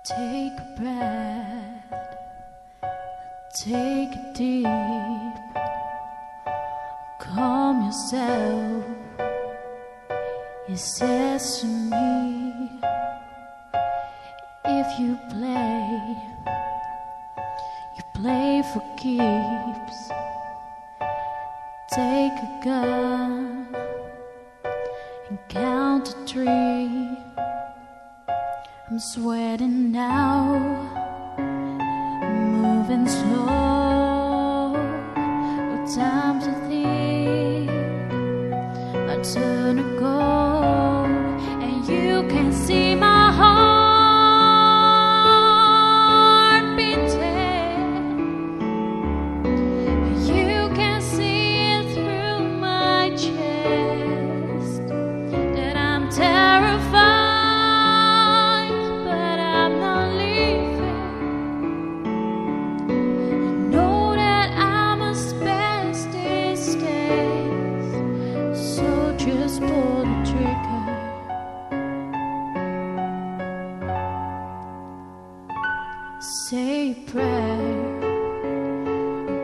Take a breath, take it deep, calm yourself. He says to me, if you play for keeps. Take a gun and count to 3. I'm sweating now, moving slow. No time to think, my turn to go. And you can see my heart beating. You can see it through my chest that I'm terrified. Just pull the trigger. Say a prayer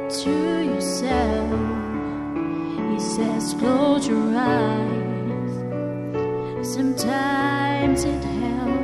to yourself. He says close your eyes. Sometimes it helps.